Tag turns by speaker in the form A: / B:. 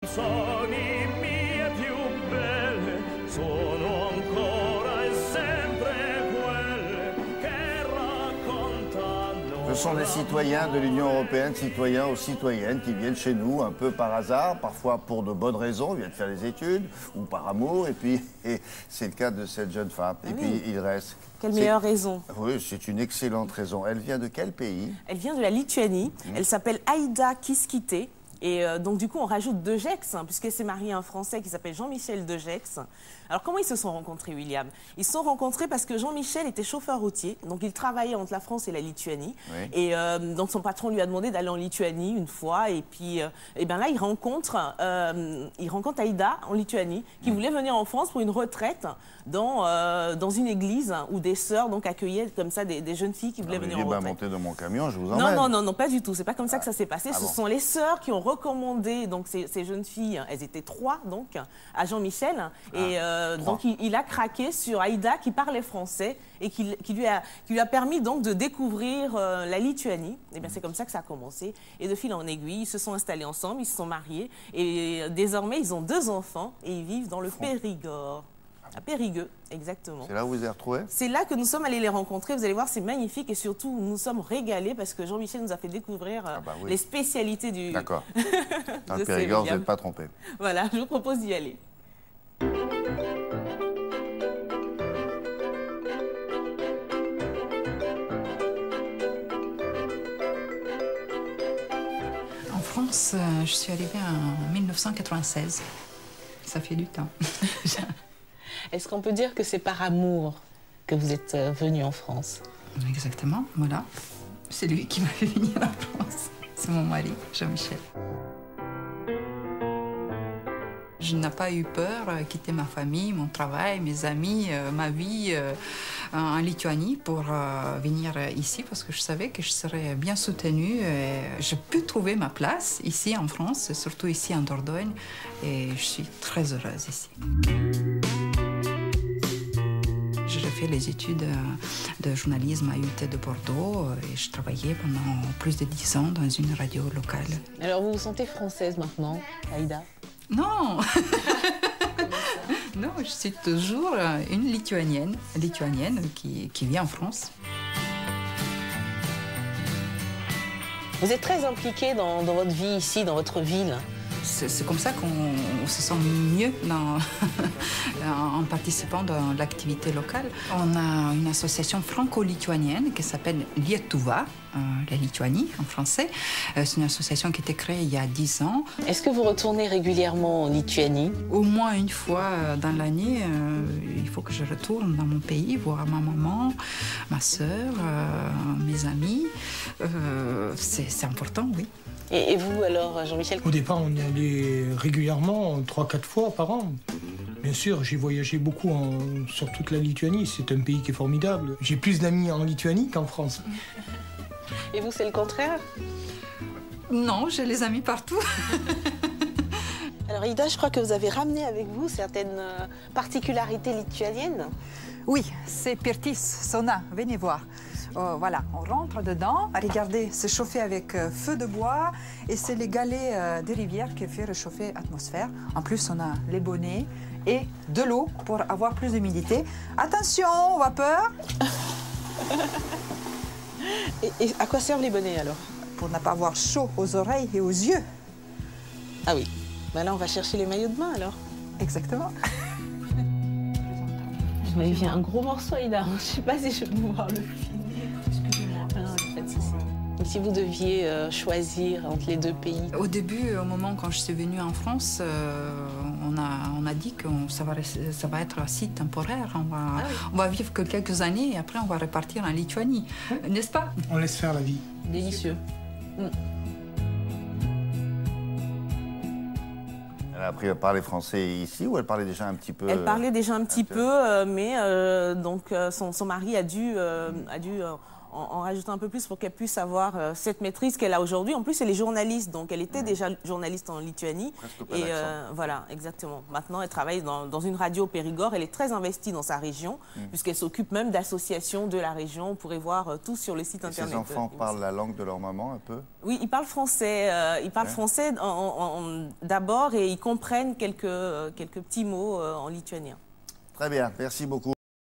A: Canzoni mie più belle sono ancora e sempre quelle che raccontano.
B: Ce sont des citoyens de l'Union européenne, citoyens ou citoyennes qui viennent chez nous un peu par hasard, parfois pour de bonnes raisons, ils viennent faire des études ou par amour, et puis c'est le cas de cette jeune femme. Et puis ils restent.
C: Quelle meilleure raison?
B: Oui, c'est une excellente raison. Elle vient de quel pays?
C: Elle vient de la Lituanie. Elle s'appelle Aida Kiskite. Et donc, du coup, on rajoute De Gex, puisqu'elle s'est mariée à un Français qui s'appelle Jean-Michel De Gex. Alors, comment ils se sont rencontrés, William? Ils se sont rencontrés parce que Jean-Michel était chauffeur routier. Donc, il travaillait entre la France et la Lituanie.
B: Oui.
C: Et donc, son patron lui a demandé d'aller en Lituanie une fois. Et puis, et ben là, il rencontre Aida en Lituanie, qui voulait venir en France pour une retraite dans une église où des sœurs donc, accueillaient comme ça des jeunes filles qui voulaient venir en retraite.
B: Montez dans mon camion, je vous emmène.
C: Non, pas du tout. C'est pas comme ça que ça s'est passé. Ce sont les sœurs qui ont recommandé donc ces jeunes filles. Elles étaient 3 donc à Jean-Michel et donc il a craqué sur Aida qui parlait français et qui lui a permis donc de découvrir la Lituanie. Et bien c'est comme ça que ça a commencé. Et de fil en aiguille, ils se sont installés ensemble, ils se sont mariés et désormais ils ont 2 enfants et ils vivent dans le Périgord. À Périgueux, exactement.
B: C'est là où vous les retrouvez? C'est
C: là que nous sommes allés les rencontrer. Vous allez voir, c'est magnifique et surtout, nous nous sommes régalés parce que Jean-Michel nous a fait découvrir les spécialités du...
B: D'accord. Dans le Périgord, vous n'êtes pas trompé.
C: Voilà, je vous propose d'y aller.
D: En France, je suis arrivée en 1996. Ça fait du temps.
E: Est-ce qu'on peut dire que c'est par amour que vous êtes venu en France?
D: Exactement, voilà. C'est lui qui m'a fait venir en France. C'est mon mari, Jean-Michel. Je n'ai pas eu peur de quitter ma famille, mon travail, mes amis, ma vie en Lituanie pour venir ici parce que je savais que je serais bien soutenue. Et j'ai pu trouver ma place ici en France, surtout ici en Dordogne, et je suis très heureuse ici. J'ai fait les études de journalisme à UT de Bordeaux et je travaillais pendant plus de 10 ans dans une radio locale.
E: Alors vous vous sentez française maintenant, Aida?
D: Non. Non, je suis toujours une Lituanienne qui vit en France.
E: Vous êtes très impliquée dans votre vie ici, dans votre ville.
D: C'est comme ça qu'on se sent mieux en participant dans l'activité locale. On a une association franco-lituanienne qui s'appelle Lietuva, la Lituanie en français. C'est une association qui a été créée il y a 10 ans.
E: Est-ce que vous retournez régulièrement en Lituanie?
D: Au moins une fois dans l'année, il faut que je retourne dans mon pays, voir ma maman, ma sœur, mes amis. C'est important, oui.
E: Et vous alors, Jean-Michel?
F: Au départ, on y allait régulièrement, 3-4 fois par an. Bien sûr, j'ai voyagé beaucoup sur toute la Lituanie. C'est un pays qui est formidable. J'ai plus d'amis en Lituanie qu'en France.
E: Et vous, c'est le contraire?
D: Non, j'ai les amis partout.
E: Alors Ida, je crois que vous avez ramené avec vous certaines particularités lituaniennes.
G: Oui, c'est Pirtis sauna, venez voir. Voilà, on rentre dedans. Regardez, c'est chauffé avec feu de bois et c'est les galets des rivières qui fait réchauffer l'atmosphère. En plus, on a les bonnets et de l'eau pour avoir plus d'humidité. Attention, vapeur.
E: Et à quoi servent les bonnets alors?
G: Pour ne pas avoir chaud aux oreilles et aux yeux.
E: Ah oui, ben là on va chercher les maillots de bain alors.
G: Exactement.
E: Vous m'avez fait un gros morceau, Ida. Je ne sais pas si je vais pouvoir le finir. Excusez-moi. Pas de souci. Et si vous deviez choisir entre les 2 pays?
D: Au début, au moment quand je suis venue en France, on a dit que ça va être assez temporaire. On va vivre que quelques années et après on va repartir en Lituanie. N'est-ce pas?
F: On laisse faire la vie.
E: Délicieux.
B: Elle a appris à parler français ici ou elle parlait déjà un petit peu?
C: Elle parlait déjà un petit peu, mais donc son mari a dû en rajoutant un peu plus pour qu'elle puisse avoir cette maîtrise qu'elle a aujourd'hui. En plus, elle est journaliste, donc elle était déjà journaliste en Lituanie.
B: Presque pas
C: Et
B: d'accent.
C: voilà, exactement. Maintenant, elle travaille dans une radio Périgord. Elle est très investie dans sa région, puisqu'elle s'occupe même d'associations de la région. On pourrait voir tout sur le site
B: Et
C: internet.
B: ces enfants parlent la langue de leur maman un peu?
C: Oui, ils parlent français. Ils parlent français d'abord et ils comprennent quelques petits mots en lituanien.
B: Très bien, merci beaucoup.